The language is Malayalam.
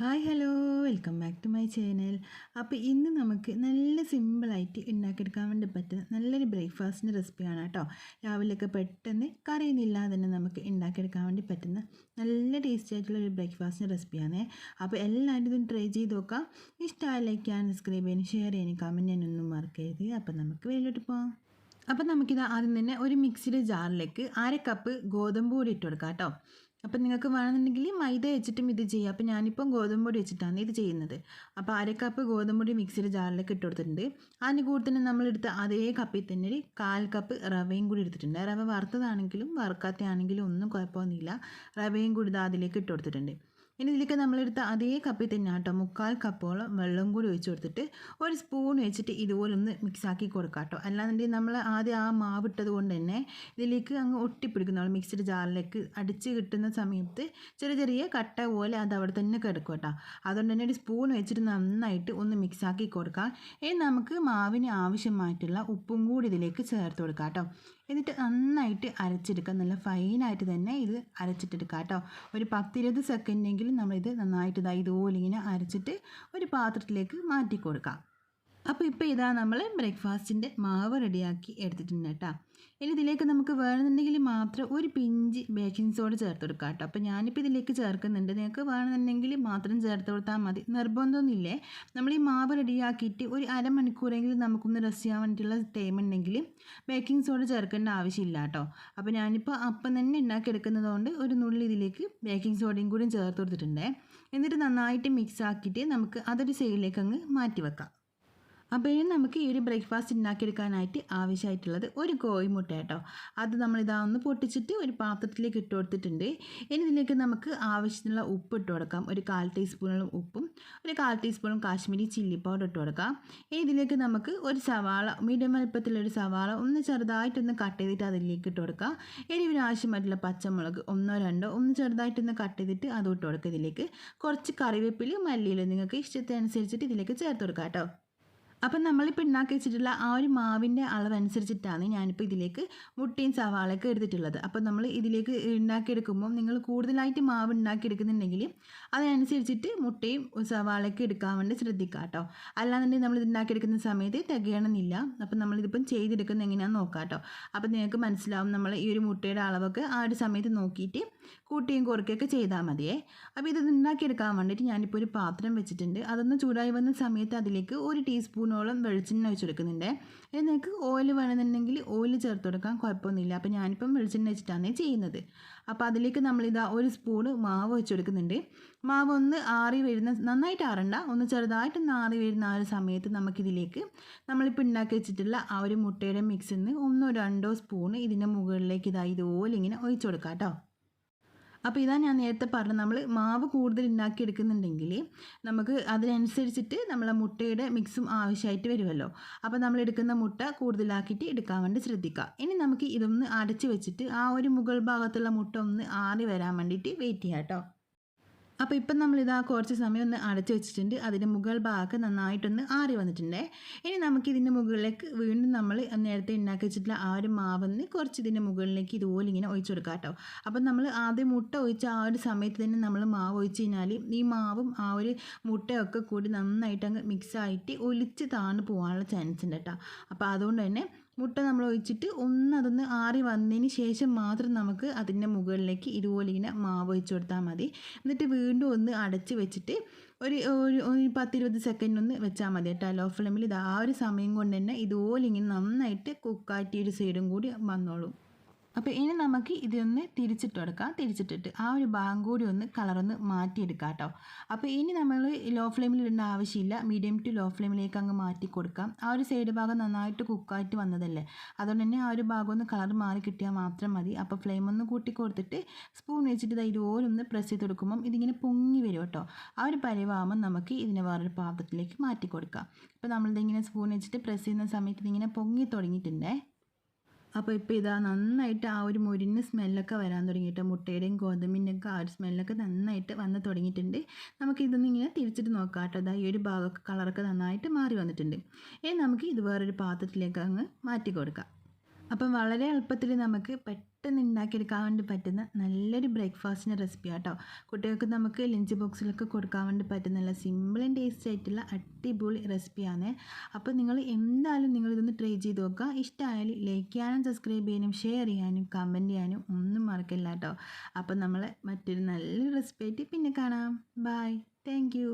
Hi hello welcome back to my channel. അപ്പോൾ ഇന്ന് നമുക്ക് നല്ല സിമ്പിളായിട്ട് ഉണ്ടാക്കിയെടുക്കാൻ വേണ്ടി പറ്റുന്ന നല്ലൊരു ബ്രേക്ക്ഫാസ്റ്റിൻ്റെ റെസിപ്പിയാണ് കേട്ടോ. രാവിലെയൊക്കെ പെട്ടെന്ന് കറിയൊന്നുമില്ലാതെ തന്നെ നമുക്ക് ഉണ്ടാക്കിയെടുക്കാൻ വേണ്ടി പറ്റുന്ന നല്ല ടേസ്റ്റി ആയിട്ടുള്ള ഒരു ബ്രേക്ക്ഫാസ്റ്റിൻ്റെ റെസിപ്പിയാണ്. അപ്പോൾ എല്ലാവരും ഇതൊന്ന് ട്രൈ ചെയ്ത് നോക്കാം. ഇഷ്ടമായ ലൈക്ക് ചെയ്യാൻ, സബ്സ്ക്രൈബ് ചെയ്യാൻ, ഷെയർ ചെയ്യാൻ, കമൻറ്റ് ചെയ്യാനൊന്നും മറക്കരുത്. അപ്പോൾ നമുക്ക് വെളിയിലോട്ട് പോകാം. അപ്പോൾ നമുക്കിത് ആദ്യം തന്നെ ഒരു മിക്സിയുടെ ജാറിലേക്ക് 1/2 കപ്പ് ഗോതമ്പ് പൊടി ഇട്ട് കൊടുക്കാം കേട്ടോ. അപ്പം നിങ്ങൾക്ക് വേണമെന്നുണ്ടെങ്കിൽ മൈദ വെച്ചിട്ടും ഇത് ചെയ്യാം. അപ്പോൾ ഞാനിപ്പം ഗോതമ്പ് പൊടി വെച്ചിട്ടാണ് ഇത് ചെയ്യുന്നത്. അപ്പോൾ 1/2 കപ്പ് ഗോതമ്പ് പൊടി മിക്സിയുടെ ജാറിലേക്ക് ഇട്ട് കൊടുത്തിട്ടുണ്ട്. അതിന് കൂടെ തന്നെ നമ്മളെടുത്ത അതേ കപ്പിൽ തന്നെ ഒരു 1/4 കപ്പ് റവയും കൂടി എടുത്തിട്ടുണ്ട്. റവ വറുത്തതാണെങ്കിലും വറുക്കാത്തതാണെങ്കിലും ഒന്നും കുഴപ്പമൊന്നുമില്ല. റവയും കൂടി ഇത് അതിലേക്ക് ഇട്ട് കൊടുത്തിട്ടുണ്ട്. ഇനി ഇതിലേക്ക് നമ്മളെടുത്ത അതേ കപ്പിൽ തന്നെ കേട്ടോ 1/4 കപ്പോളം വെള്ളം കൂടി ഒഴിച്ച് കൊടുത്തിട്ട് ഒരു സ്പൂൺ വെച്ചിട്ട് ഇതുപോലെ ഒന്ന് മിക്സാക്കി കൊടുക്കാം കേട്ടോ. അല്ലാന്നുണ്ടെങ്കിൽ നമ്മൾ ആദ്യം ആ മാവ് ഇട്ടത് കൊണ്ട് തന്നെ ഇതിലേക്ക് അങ്ങ് ഒട്ടിപ്പിടിക്കും. നമ്മൾ മിക്സിയുടെ ജാറിലേക്ക് അടിച്ച് കിട്ടുന്ന സമയത്ത് ചെറിയ ചെറിയ കട്ട പോലെ അത് അവിടെ തന്നെ കിടക്കും കേട്ടോ. അതുകൊണ്ട് തന്നെ ഒരു സ്പൂൺ വെച്ചിട്ട് നന്നായിട്ട് ഒന്ന് മിക്സാക്കി കൊടുക്കാം. ഇനി നമുക്ക് മാവിന് ആവശ്യമായിട്ടുള്ള ഉപ്പും കൂടി ഇതിലേക്ക് ചേർത്ത് കൊടുക്കാം കേട്ടോ. എന്നിട്ട് നന്നായിട്ട് അരച്ചെടുക്കുക. നല്ല ഫൈനായിട്ട് തന്നെ ഇത് അരച്ചിട്ടെടുക്കുക കേട്ടോ. ഒരു 10-20 സെക്കൻഡെങ്കിലും നമ്മളിത് നന്നായിട്ട് ഇതുപോലെ ഇങ്ങനെ അരച്ചിട്ട് ഒരു പാത്രത്തിലേക്ക് മാറ്റി കൊടുക്കാം. അപ്പോൾ ഇപ്പോൾ ഇതാ നമ്മൾ ബ്രേക്ക്ഫാസ്റ്റിൻ്റെ മാവ് റെഡിയാക്കി എടുത്തിട്ടുണ്ട് കേട്ടോ. ഇനി ഇതിലേക്ക് നമുക്ക് വേണമെന്നുണ്ടെങ്കിൽ മാത്രം ഒരു പിഞ്ച് ബേക്കിംഗ് സോഡ ചേർത്ത് കൊടുക്കാം കേട്ടോ. അപ്പോൾ ഞാനിപ്പോൾ ഇതിലേക്ക് ചേർക്കുന്നുണ്ട്. നിങ്ങൾക്ക് വേണമെന്നുണ്ടെങ്കിൽ മാത്രം ചേർത്ത് കൊടുത്താൽ മതി, നിർബന്ധമൊന്നുമില്ലേ. നമ്മൾ ഈ മാവ് റെഡിയാക്കിയിട്ട് ഒരു അരമണിക്കൂറെങ്കിലും നമുക്കൊന്ന് റെസ്റ്റ് ചെയ്യാൻ വേണ്ടിയിട്ടുള്ള ടൈം ഉണ്ടെങ്കിൽ ബേക്കിംഗ് സോഡ ചേർക്കേണ്ട ആവശ്യമില്ല കേട്ടോ. അപ്പോൾ ഞാനിപ്പോൾ അപ്പം തന്നെ ഉണ്ടാക്കിയെടുക്കുന്നത് കൊണ്ട് ഒരു നുള്ളി ഇതിലേക്ക് ബേക്കിംഗ് സോഡയും കൂടി ചേർത്ത് കൊടുത്തിട്ടുണ്ട്. എന്നിട്ട് നന്നായിട്ട് മിക്സ് ആക്കിയിട്ട് നമുക്ക് അതൊരു സൈഡിലേക്ക് അങ്ങ് മാറ്റി വെക്കാം. അപ്പോൾ ഇനി നമുക്ക് ഈ ഒരു ബ്രേക്ക്ഫാസ്റ്റ് ഉണ്ടാക്കിയെടുക്കാനായിട്ട് ആവശ്യമായിട്ടുള്ളത് ഒരു കോഴിമുട്ട കേട്ടോ. അത് നമ്മളിതാ ഒന്ന് പൊട്ടിച്ചിട്ട് ഒരു പാത്രത്തിലേക്ക് ഇട്ട് കൊടുത്തിട്ടുണ്ട്. ഇനി ഇതിലേക്ക് നമുക്ക് ആവശ്യത്തിനുള്ള ഉപ്പ് ഇട്ട് കൊടുക്കാം. ഒരു 1/4 ടീസ്പൂണോളം ഉപ്പും ഒരു 1/4 ടീസ്പൂണും കാശ്മീരി ചില്ലി പൗഡർ ഇട്ട് കൊടുക്കാം. ഇനി ഇതിലേക്ക് നമുക്ക് ഒരു സവാള, മീഡിയം വലുപ്പത്തിലൊരു സവാള ഒന്ന് ചെറുതായിട്ടൊന്ന് കട്ട് ചെയ്തിട്ട് അതിലേക്ക് ഇട്ട് കൊടുക്കാം. എരിവിന് ആവശ്യമായിട്ടുള്ള പച്ചമുളക് 1-2 ഒന്ന് ചെറുതായിട്ടൊന്ന് കട്ട് ചെയ്തിട്ട് അതും ഇട്ട് കൊടുക്കുക. ഇതിലേക്ക് കുറച്ച് കറിവേപ്പില, മല്ലിയില നിങ്ങൾക്ക് ഇഷ്ടത്തിനനുസരിച്ചിട്ട് ഇതിലേക്ക് ചേർത്ത് കൊടുക്കാം കേട്ടോ. അപ്പം നമ്മളിപ്പോൾ ഉണ്ടാക്കി വെച്ചിട്ടുള്ള ആ ഒരു മാവിൻ്റെ അളവനുസരിച്ചിട്ടാണ് ഞാനിപ്പോൾ ഇതിലേക്ക് മുട്ടയും സവാളയൊക്കെ എടുത്തിട്ടുള്ളത്. അപ്പോൾ നമ്മൾ ഇതിലേക്ക് ഉണ്ടാക്കിയെടുക്കുമ്പോൾ നിങ്ങൾ കൂടുതലായിട്ട് മാവ് ഉണ്ടാക്കിയെടുക്കുന്നുണ്ടെങ്കിൽ അതിനനുസരിച്ചിട്ട് മുട്ടയും സവാളയൊക്കെ എടുക്കാൻ വേണ്ടി ശ്രദ്ധിക്കുക കേട്ടോ. അല്ലാന്നുണ്ടെങ്കിൽ നമ്മൾ ഇത് ഉണ്ടാക്കിയെടുക്കുന്ന സമയത്ത് തികയണമെന്നില്ല. അപ്പം നമ്മളിതിപ്പം ചെയ്തെടുക്കുന്നത് എങ്ങനെയാണെന്ന് നോക്കാം കേട്ടോ. അപ്പം നിങ്ങൾക്ക് മനസ്സിലാവും നമ്മൾ ഈ ഒരു മുട്ടയുടെ അളവൊക്കെ ആ ഒരു സമയത്ത് നോക്കിയിട്ട് കൂട്ടിയും കുറയ്ക്കുകയൊക്കെ ചെയ്താൽ മതിയേ. അപ്പോൾ ഇത് ഉണ്ടാക്കിയെടുക്കാൻ വേണ്ടിയിട്ട് ഞാനിപ്പോൾ ഒരു പാത്രം വെച്ചിട്ടുണ്ട്. അതൊന്ന് ചൂടായി വന്ന സമയത്ത് അതിലേക്ക് 1 ടീസ്പൂണോളം വെളിച്ചെണ്ണ ഒഴിച്ച് കൊടുക്കുന്നുണ്ട്. ഇനി നിങ്ങൾക്ക് ഓയിൽ വേണമെന്നുണ്ടെങ്കിൽ ഓയിൽ ചേർത്ത് കൊടുക്കാൻ കുഴപ്പമൊന്നുമില്ല. അപ്പോൾ ഞാനിപ്പം വെളിച്ചെണ്ണ വെച്ചിട്ടാണ് ചെയ്യുന്നത്. അപ്പോൾ അതിലേക്ക് നമ്മളിതാ 1 സ്പൂണ് മാവ് വെച്ച് കൊടുക്കുന്നുണ്ട്. മാവ് ഒന്ന് ആറി വരുന്ന, നന്നായിട്ട് ആറണ്ട, ഒന്ന് ചെറുതായിട്ടൊന്ന് ആറി വരുന്ന ആ ഒരു സമയത്ത് നമുക്കിതിലേക്ക് നമ്മളിപ്പോൾ ഉണ്ടാക്കി വെച്ചിട്ടുള്ള ആ ഒരു മുട്ടയുടെ മിക്സിൽ നിന്ന് 1-2 സ്പൂണ് ഇതിൻ്റെ മുകളിലേക്ക് ഇതുപോലെ ഇങ്ങനെ ഒഴിച്ച് കൊടുക്കാം കേട്ടോ. അപ്പോൾ ഇതാ ഞാൻ നേരത്തെ പറഞ്ഞു, നമ്മൾ മാവ് കൂടുതൽ ഉണ്ടാക്കിയെടുക്കുന്നുണ്ടെങ്കിൽ നമുക്ക് അതിനനുസരിച്ചിട്ട് നമ്മളെ മുട്ടയുടെ മിക്സും ആവശ്യമായിട്ട് വരുമല്ലോ. അപ്പോൾ നമ്മൾ എടുക്കുന്ന മുട്ട കൂടുതലാക്കിയിട്ട് എടുക്കാൻ വേണ്ടി ശ്രദ്ധിക്കുക. ഇനി നമുക്ക് ഇതൊന്ന് അടച്ച് വെച്ചിട്ട് ആ ഒരു മുകൾ ഭാഗത്തുള്ള മുട്ട ഒന്ന് ആറി വരാൻ വേണ്ടിയിട്ട് വെയിറ്റ് ചെയ്യാം കേട്ടോ. അപ്പോൾ ഇപ്പം നമ്മളിതാ കുറച്ച് സമയം ഒന്ന് അടച്ചു വെച്ചിട്ടുണ്ട്. അതിൻ്റെ മുകൾ ഭാഗമൊക്കെ നന്നായിട്ടൊന്ന് ആറി വന്നിട്ടുണ്ട്. ഇനി നമുക്ക് ഇതിൻ്റെ മുകളിലേക്ക് വീണ്ടും നമ്മൾ നേരത്തെ ഉണ്ടാക്കി വെച്ചിട്ടുള്ള ആ ഒരു മാവൊന്ന് കുറച്ച് ഇതിൻ്റെ മുകളിലേക്ക് ഇതുപോലെ ഇങ്ങനെ ഒഴിച്ചു കൊടുക്കാം കേട്ടോ. അപ്പം നമ്മൾ ആദ്യം മുട്ട ഒഴിച്ച ആ ഒരു സമയത്ത് തന്നെ നമ്മൾ മാവ് ഒഴിച്ച് കഴിഞ്ഞാൽ ഈ മാവും ആ ഒരു മുട്ടയൊക്കെ കൂടി നന്നായിട്ട് അങ്ങ് മിക്സായിട്ട് ഒലിച്ച് താഴ്ന്നു പോകാനുള്ള ചാൻസ് ഉണ്ട് കേട്ടോ. അപ്പോൾ അതുകൊണ്ട് തന്നെ മുട്ട നമ്മൾ ഒഴിച്ചിട്ട് അതൊന്ന് ആറി വന്നതിന് ശേഷം മാത്രം നമുക്ക് അതിൻ്റെ മുകളിലേക്ക് ഇതുപോലെ ഇങ്ങനെ മാവ് ഒഴിച്ച് കൊടുത്താൽ മതി. എന്നിട്ട് വീണ്ടും ഒന്ന് അടച്ച് വെച്ചിട്ട് ഒരു 10-20 സെക്കൻഡ് ഒന്ന് വെച്ചാൽ മതി കേട്ടോ. ലോ ഫ്ലെയിമിൽ ഇത് ആ ഒരു സമയം കൊണ്ട് തന്നെ ഇതുപോലെ ഇങ്ങനെ നന്നായിട്ട് കുക്കായിട്ട് ഒരു സൈഡും കൂടി വന്നോളും. അപ്പോൾ ഇനി നമുക്ക് ഇതൊന്ന് തിരിച്ചിട്ട് കൊടുക്കാം. തിരിച്ചിട്ടിട്ട് ആ ഒരു ഭാഗം കൂടി ഒന്ന് കളറൊന്ന് മാറ്റിയെടുക്കാം കേട്ടോ. അപ്പോൾ ഇനി നമ്മൾ ലോ ഫ്ലെയിമിൽ ഇടേണ്ട ആവശ്യമില്ല, മീഡിയം ടു ലോ ഫ്ലെയിമിലേക്ക് അങ്ങ് മാറ്റി കൊടുക്കാം. ആ ഒരു സൈഡ് ഭാഗം നന്നായിട്ട് കുക്കായിട്ട് വന്നതല്ലേ, അതുകൊണ്ട് തന്നെ ആ ഒരു ഭാഗം ഒന്ന് കളർ മാറി കിട്ടിയാൽ മാത്രം മതി. അപ്പോൾ ഫ്ലെയിം ഒന്ന് കൂട്ടി കൊടുത്തിട്ട് സ്പൂൺ വെച്ചിട്ട് ഇതുപോലെ ഒന്ന് പ്രസ് ചെയ്ത് കൊടുക്കുമ്പം ഇതിങ്ങനെ പൊങ്ങി വരും കേട്ടോ. ആ ഒരു പരിവാകുമ്പോൾ നമുക്ക് ഇതിനെ വേറൊരു പാത്രത്തിലേക്ക് മാറ്റി കൊടുക്കാം. അപ്പോൾ നമ്മളിതിങ്ങനെ സ്പൂൺ വെച്ചിട്ട് പ്രസ് ചെയ്യുന്ന സമയത്ത് ഇതിങ്ങനെ പൊങ്ങി തുടങ്ങിയിട്ടുണ്ടേ. അപ്പോൾ ഇപ്പോൾ ഇതാ നന്നായിട്ട് ആ ഒരു മുരിഞ്ഞ സ്മെല്ലൊക്കെ വരാൻ തുടങ്ങിയിട്ട് മുട്ടയുടെയും ഗോതമ്പിൻ്റെയൊക്കെ ആ ഒരു സ്മെല്ലൊക്കെ നന്നായിട്ട് വന്ന് തുടങ്ങിയിട്ടുണ്ട്. നമുക്കിതൊന്നും ഇങ്ങനെ തിരിച്ചിട്ട് നോക്കാം കേട്ടോ. അതാ ഈ ഒരു ഭാഗമൊക്കെ കളറൊക്കെ നന്നായിട്ട് മാറി വന്നിട്ടുണ്ട്. ഇനി നമുക്ക് ഇത് വേറൊരു പാത്രത്തിലേക്ക് അങ്ങ് മാറ്റി കൊടുക്കാം. അപ്പം വളരെ എളുപ്പത്തിൽ നമുക്ക് പെട്ടെന്ന് ഉണ്ടാക്കിയെടുക്കാൻ വേണ്ടി പറ്റുന്ന നല്ലൊരു ബ്രേക്ക്ഫാസ്റ്റിൻ്റെ റെസിപ്പി ആട്ടോ. കുട്ടികൾക്ക് നമുക്ക് ലഞ്ച് ബോക്സിലൊക്കെ കൊടുക്കാൻ വേണ്ടി പറ്റുന്ന നല്ല സിമ്പിൾ ആൻഡ് ടേസ്റ്റി ആയിട്ടുള്ള അടിപൊളി റെസിപ്പിയാണ്. അപ്പോൾ നിങ്ങൾ എന്തായാലും നിങ്ങളിതൊന്ന് ട്രൈ ചെയ്ത് നോക്കുക. ഇഷ്ടമായാൽ ലൈക്ക് ചെയ്യാനും സബ്സ്ക്രൈബ് ചെയ്യാനും ഷെയർ ചെയ്യാനും കമൻറ്റ് ചെയ്യാനും ഒന്നും മറക്കില്ല കേട്ടോ. അപ്പോൾ നമ്മൾ മറ്റൊരു നല്ലൊരു റെസിപ്പി ആയിട്ട് പിന്നെ കാണാം. ബൈ. Thank you.